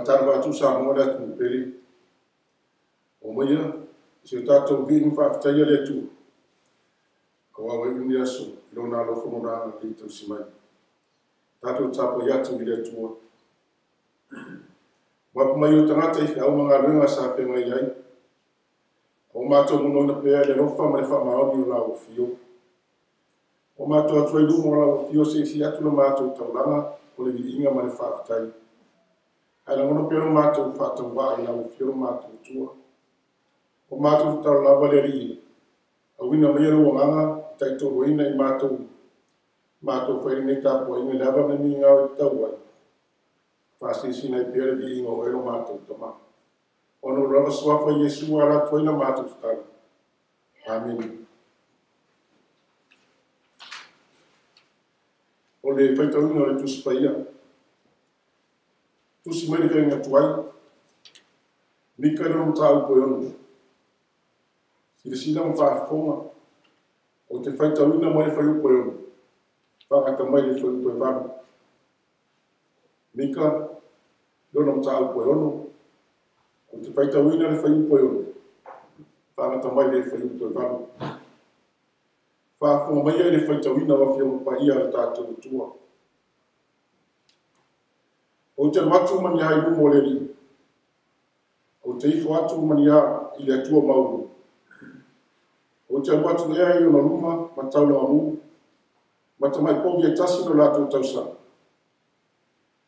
Tapuaiga Samoa le tu peli. O moia se tatou vingi whaafetaia le tu. Ko awa uni aso, ilona alofo no ranga ki tau simai. Tatou Tapuaiga tu le tua. Wapu mai o tangata i whiau mga runga sa penga iai. O mātou muno na pēa le rofa ma le whamaoni o lau fio. O mātou atua i lumo o lau fio se si atu na mātou tauranga o le inga ma le whaafetai. Ai la ngono pēro mātou whātau wā i lau fio mātou tua. O mātou tau lava le rii. A wina mai alo wanganga, tai tō roina i mātou. Mātou whaere nei Tapuaiga i lava me mi ngāo i tau ai. Whāsi sina i pēre vi inga o ero mātou tama. Ono rava swafa Yesu ala toina mātou tutari. Amen. O le whaitauina o le tusi paia. Tusi mai le inga tuai. Mika rero tāu koe ono. Sile sila mo whaafonga. O te whaitauina mai le whaiu koe ono. Whangata mai le whaiu koe vanu. Mika rero tāu koe ono. O te whaitauina le whaiu koe ono. Whangata mai le whaiu koe vanu. Whaafonga mai le whaitauina wa whio pa ia le tātou tua. O te watu mani hai lumo le ri. O te ifo atu mani ha i le atua mauru. O te watu lea i ona luma ma taula amu. Ma te mai pogi e tasi no lātou tausa.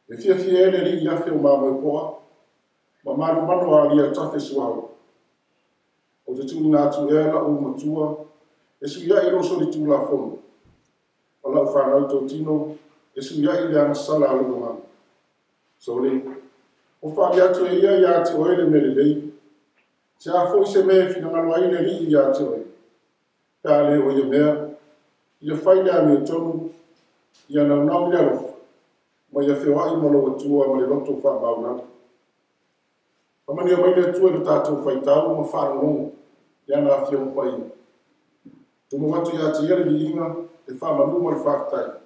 E fia ele ri i afe o māmoe poa. Ma manu manu a lia tafe suau. O te tūni nātu ela o matua. E su ia i roso li tūla fono. O lau whanau tō tino. E su ia i le ana sala alo manu. So le, o whaari atu e ia i ate oe le mele lei. Se a fo i se mea fina ngalo ai le ri i ate oe. Pea le o ia mea. Ia whai lea me tonu. Ia nau nau le alofa. Ma ia whio ai molo atua ma le loto wha maunana. Pamani o mai le atua le tātou whaitau ma whanongo. Ia nga whio pai. Tumu watu i ate ia le vi inga e whamanu ma le whakatai.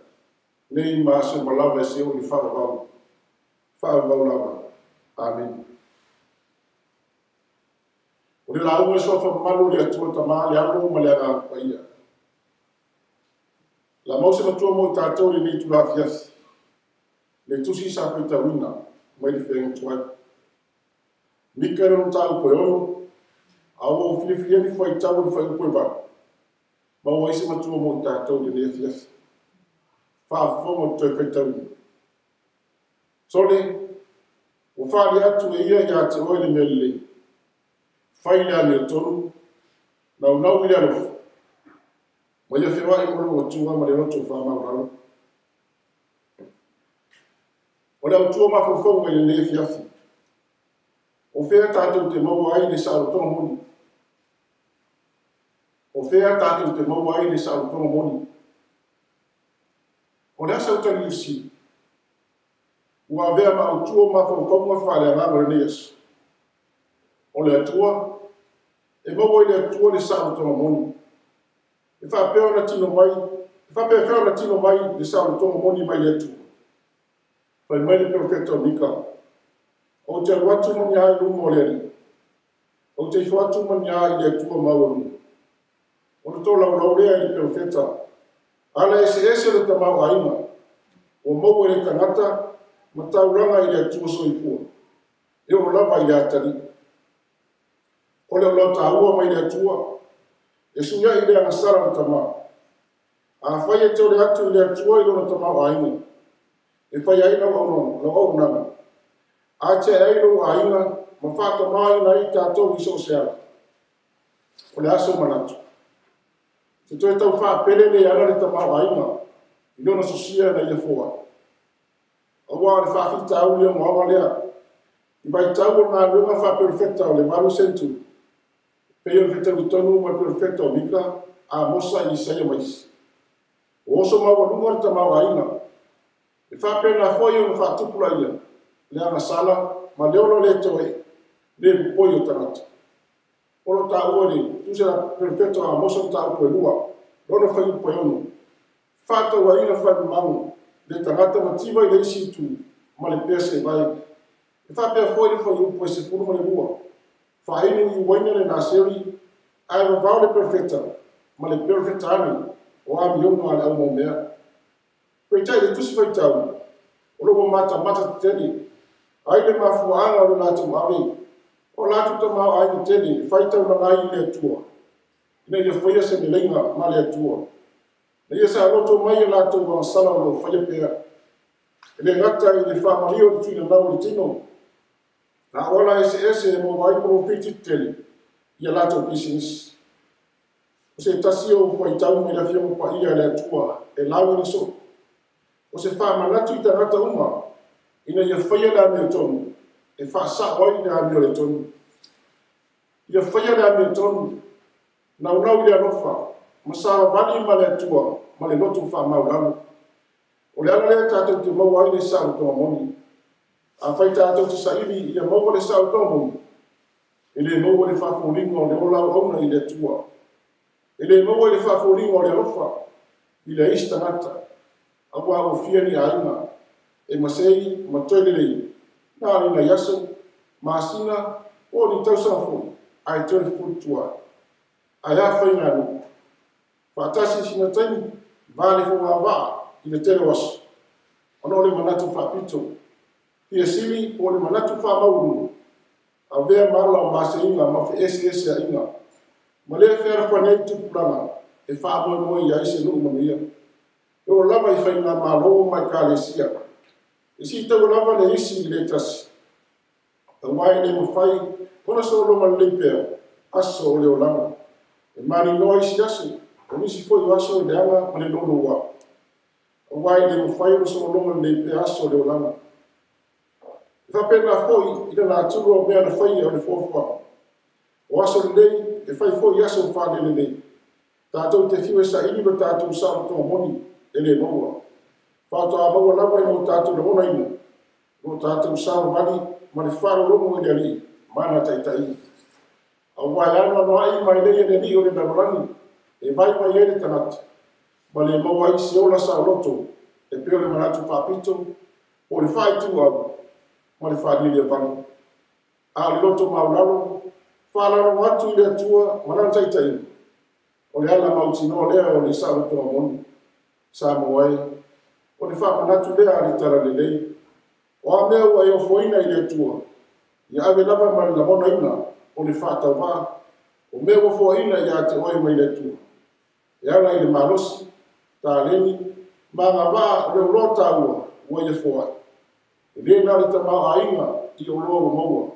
Nei maase ma lava e seo ni whakavau. Whaavau lava. Amen. O le lau e sofa malu le atua tama le alo ma le ana paia. La mause matua mo i tātou le nei tu la Afiafi. Le tusi sa peitawina mai le whenga tuai. Mika rano tāu koe ono. Awa o whiliwhilia ni whai tau ni whai upoe ba. Ma o aise matua mo i tātou le nei Afiafi. Whaafo toi peitawina. Sole, o whaari atu e ia ia te oe le mele. Whai lea le tonu, nau nau i lea lofu. Ma ia whiwa i moro o tua ma le roto whamau raro. O lea o tua mawhawhau e le ne Afiafi. O whea tātou te mau ai le sautonga moni. O whea tātou te mau ai le sautonga moni. O lea sautani isi. Ua vea ma au tua ma whaukonga whare a ngāma reneas. O le atua, e maua i le atua le sāu tonga moni. E whapea na tino mai, le sāu tonga moni mai le atua. Whai mai le perfecta o nika. O te watu mani ai lumo le ari. O te watu mani ai le atua mauru. O te tō lau lea le perfecta. Ala ese le tamau aina. O maua le tangata, ma tauranga i le atua soifua. E o lava i le atari. O le o tāua mai le atua. E suia i le angasara o tama. A whai e teo le atu i le atua i lona tama o aina. E whai aina o no nanga. A te aina o aina, ma whata mai na i tātou i so seara. O le aso manatu. Te toi tau wha pere le ana le tama o aina. I lona sosia na i le fua. Awa le whawhita au lea moawa lea. I vai tau o ngā runga wha perfecta o le maru sentu. Peo le whita utonu mai perfecta o mika a mosa i saia maisi. O oso maua lunga rita mau aina. E whapena foi o na whatupula ia. Le ana sala, ma leolo le toe. Le pupoi o tangata. Olo ta ua le, tu se la perfecta a mosa ta upo e lua. Lono whai upo e ono. Whata ua ina whai mamu. Le tangata mativa i le isi tu, ma le pese vai. fa pe foi foi po se pulu mo le bua fa inu I wanya le naseri ai va vale perfecta ma le perfecta ani o a mi no ala mo mea pe tai de tusi fa tau o lo mata teni ai le mafuanga o la tu ave o la tu ma ai teni fa tau na ai le tua ne le foi se le lenga ma le tua ne sa loto mai la tu wa sala lo fa pe le ngata I le fa mario tu na lo tino na ola ese mo vai profiti tele ia la tu business se tasio foi tau me la fiong pa ia le tua e la ni so o se fa manatu I ngata uma ina ia faia la me tonu e fa sa oi na me le tonu ia faia la me tonu na unau ia lofa masa vali ma le tua ma le lotu fa maulamu o le ala le tatu te mau ai le sa to moni a fai tatu te sa ili ia mau le sa to moni ele mau le fa folingo le ola ona I le tua ele mau le fa folingo le lofa I le istanata awa o fia ni aina e masei matoile le na ni na yaso masina o ni tau sa fo ai tau fu tua ai a fai na no fatasi sina tani vale fo va I le tele was ono le manatu fa pito ia sili o le manatu fa mauru a vea mala o maseinga ma fe SS a inga ma le fera kwa nei tu plana e fa mo ia ise no mo ia o lava I fai na malo mai kalesia e si tau lava le isi le tasi a wai le mo fai kona so lo ma le pe aso le o lava e mani no isi aso o nisi foi o aso le anga ma le no wa o wai le mo fai o so lo ma le pe aso le o lava fa pena foi ina na tulo me na fai o le fofo o aso le e fai foi aso fa le tatou te fiu sa ini ba tatou sa to moni ele noa fa to a mo lava I tatou le ona ina no tatou sa vali ma le faro lo mo ile ali mana tai a wai ana no ai mai le ni o le dalani e vai mai ele tanat ma le mo ai si ola sa loto e pe le manatu fa pito o le fai tu a ma le fa le pano a le loto ma ulalo fa la no atu ile tua mana tai o le ala mautino lea o le sa loto mon Samoa o le fa manatu lea le tara le lei o a mea ua foina I le tua ia ave lava ma la mona ina o le fa tauva o mea ua foina ia te oi mai le tua ia la I le malosi ta leni ma ngava le ulota ua ia foa e le na le tamau ainga I o loa maua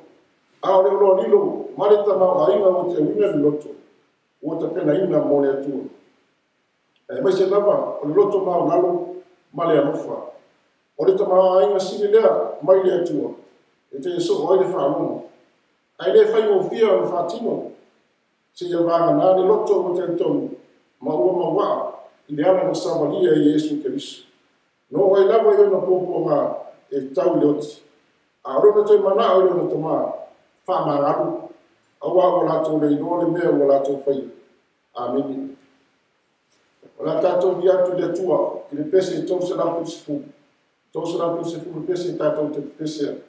a o le loa lilo ma le tamau ainga o te wina le loto o te pena ina mo le atua e mai se lava o le loto mau nalo ma le alofa o le tamau ainga sili lea mai le atua e te so o le whaalono ai le whai o fia o le whaatino se ia vanga nā le loto o te tonu ma ua maua I le ana na savalia I Yesu Keriso no ai lava I ona popo ma e tau le oti a rona toi mana o le ona toma whaamararu awa o lato le ino le mea o lato whai amen o la tato vi atu le tua ki le pese tau se la pusifu tau se la pusifu le pese tato te pese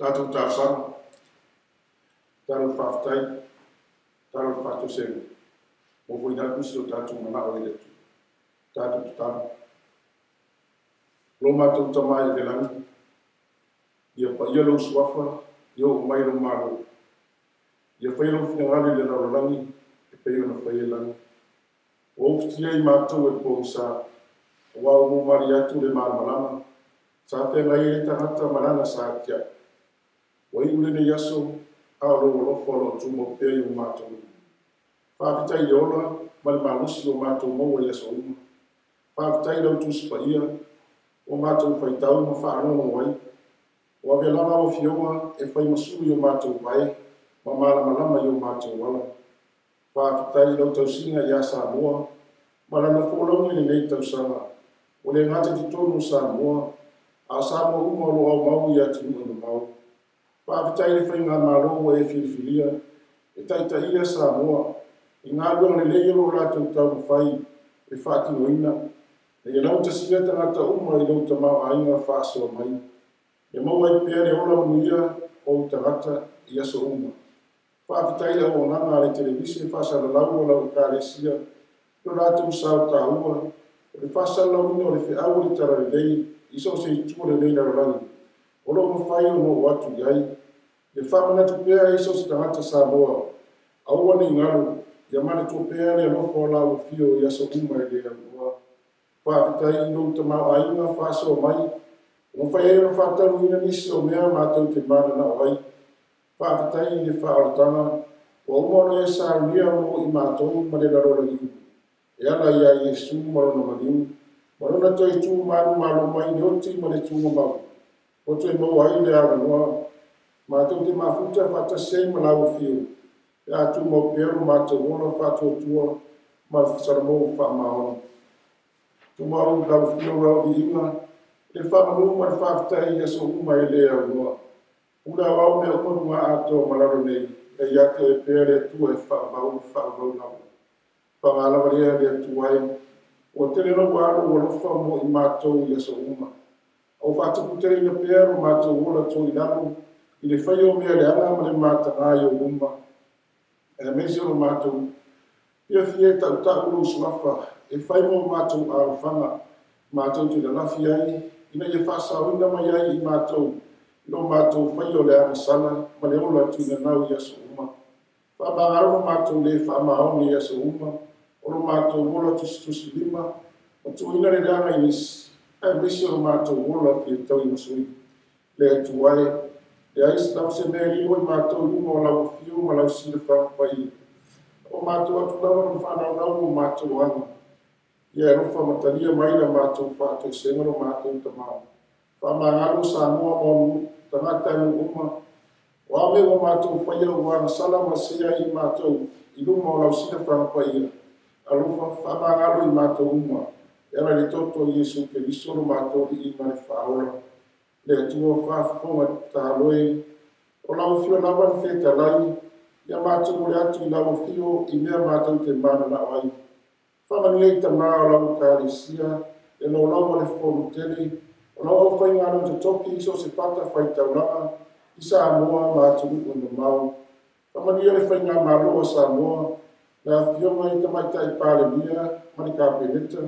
Tātou tāsana, tātou whawhtai, tātou whātou sēne. Mō koi nā kusi o tātou mana o eletu. Tātou tātou. Lo mātou tamai le langi. Ia pa ia lau suafa, ia o mai lo mālo. Ia whai lau whiangari le naro langi, e pei ona whai e langi. O ufitia I mātou e pōng sā, o wau mō mari atu le māmalama, sā te ngai e tangata marana sā kia. O I ule ne yaso, a lo lofo lo tumo pēi o mātou. Whāpitai I ola, mali mālusi o mātou mō e yaso uma. Whāpitai lau tūsipa ia, o mātou whaitau ma whaanono wai. O avea lama o fionga e whai masuri o mātou vai, ma malama I o mātou wala. Whāpitai lau tausinga I a Samoa, malana wholaungi le nei tausanga. O le ngata ki tonu Samoa, a Samoa uma lo au mau I atu unu mau. Whāpitai le whainga malo e whiriwhiria, e taita ia Samoa, I ngā luang le leiro rātou tau whai, e whātinoina, e lau tasia tangata uma I lau tamau ainga whāsoa mai. E maua I pēre ola muia o tangata I aso uma. Whāpitai le o nanga le televisi whāsara lau o lau kāresia, lo rātou sao tāua, o le whāsara lau ina o le whiau le tara le lei, I so se I tua le lei na rangi. O lo mo whai o mo watu iai, le whamanatu pēa I so se tangata Samoa, aua ni ngaru, ia mana tō pēa le lofo la o fio I aso uma e le aua. Whāpitai I lau tamau ainga whāsoa mai, o whai e no whātaru ina nisi o mea mātou te mana na oai. Whāpitai I le whaoratanga, o umoro e sāunia mo I mātou ma le larola iu. E ana ia Iesu marona maniu, marona toi tū manu malo mai ne oti ma le tūma mau. O toi mau ai le ara noa, mātou te mafuta whatasei ma lau fio. E atu mau pero mātou ola whatua tua, ma whasaramo whaamaona. Tu mau lau fio rau I inga, le whamanu ma le whaafitai aso uma e le au noa. Ura wau me omonu ngā ato malaro nei, e iake e pere tua e whaamau nau. Whaangalawa rea le tuai, o tere no wāro o lofa mo I mātou I aso uma. O whātupu tere ina pēro mātou ola tō I namo, I le whai o mea le anga ma le mātanga I o uma. E mesi o mātou, ia fie tau uru suafa, e whai mo mātou a whanga, mātou te lalafi ai, ina ia whasau ina mai ai I mātou, no mātou whai o le anga sana, ma le ola tūna nau I aso uma. Whamangaro mātou le whamaoni I aso uma, oro mātou ola tusi lima, o tuina le anga I nisi, e mesi o mātou ola ki tau I masui, le tuai, le ais lau se mea liwa I mātou uma o lau fio ma lau sila whapai. O mātou atu lawa no whanau nau o mātou anga. Ia e rofa matalia maina mātou whātou sengaro mātou tamau. Whamangaro Samoa monu, tangata anu uma. O ame o mātou whaia o wana salama sea I mātou, I luma o lau sila whapai. Alofa whamangaro I mātou uma. Era le toto Iesu ke lisoro mātou I mare whaola. Le atua whaafonga tāloe, o lau fio lawa ni wheta lai, ia mātou le atu I lau fio I mea mātou te mana na ai. Whamani ta maa o lau kāresia, e no lau le whonu tele, o lau au whai ngāna te Tofi so se pata whai tauranga, I Samoa mātou o no mau. Whamani le whai ngā māloa Samoa, le a fio mai ta mai tai pāle mia, mani kā peneta,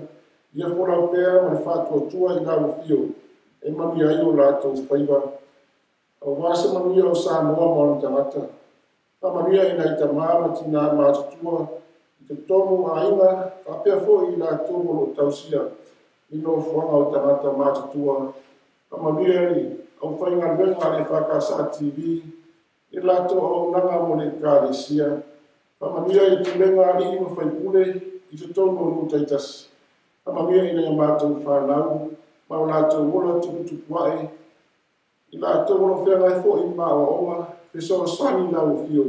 ia wholau pēr ma le whātua tua I lau fio, e mami ai o lātou whaiwa. O wāsa mami o Samoa mōna tangata. Pa mami ai nei ta māma tina mātutua, I te tomo a inga, ka pia fo I lātou molo tausia, I no whanga o tangata mātutua. Pa mami ai, au whainga renga le whakasa TV, I lātou au nanga mo le kāresia. Pa mami ai tu renga li ima whaipule, I te tomo no taitasi. Pa mami ai nei mātou whanau, ma o lātou wola tuputupuae, I lātou wola whengai fo I maa o onga, peso sani lau fio,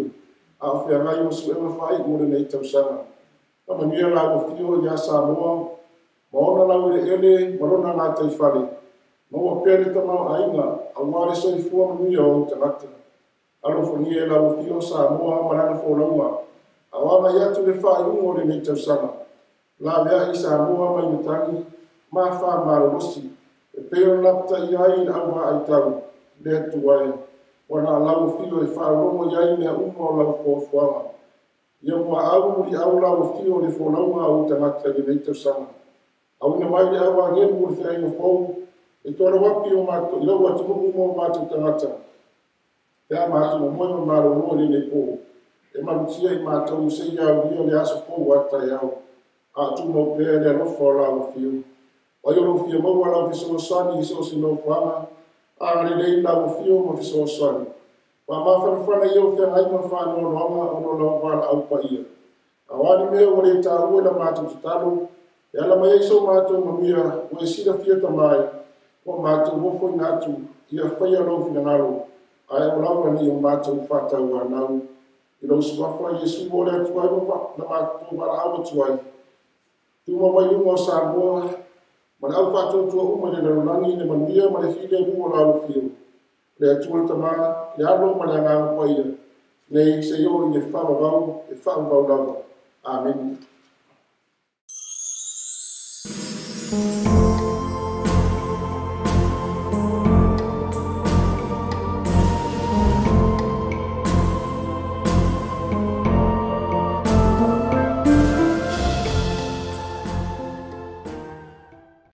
a o whengai o su ewa whai ure nei tausanga. Pa mania lau fio I a Samoa, ma ona lau ele ele, marona ngā taifale, ma o pere tamau ainga, a wāre soi fua manuia o tangata. Alo whania lau fio Samoa, marana fo lauma, a wama iatu le whai ure nei tausanga. La vea I Samoa mai matangi, ma wha marolosi, e peo lapta I ai na awa ai tau, le tuai. wana lau fio e whaarongo iai mea umo lau fōwhanga. Ia mua au i au lau fio le wholaunga au tangata i neitau sanga. Au ina mai le au angenu mo le whainga fōu, e tōra wapi o mātou, i lau atu mo mātou tangata. Pea mātou o moema māro noa le ne pō. E malutia i mātou se ia au ria le aso fōu ata i au. A tu mo pēr le alofa o lau fio. O yo lo fio maua lau fiso sani i so sino whanga. A le lei lau fio ma fiso sani. Wa mawhanawhana i o whia ngai ma whanau noanga ono lau wala au pa ia. A wani mea o le tā ue la mātou tutalo. E ala mai eiso mātou mamia o e sida fia tamai. O mātou wofo i nātu i a whaia lau fina ngalo. A e o lau ni o mātou whatau anau. I lau suwafra Jesu o le atuai na mātou wala au atuai. Tuma mai ungo Samoa, mana au whātou tua uma le narulangi ne manuia ma le while mua lau fio. Le atua tamā, le alo ma le ngāma paia. Nei se yo i e whawawau, e whawawau lava. Amen.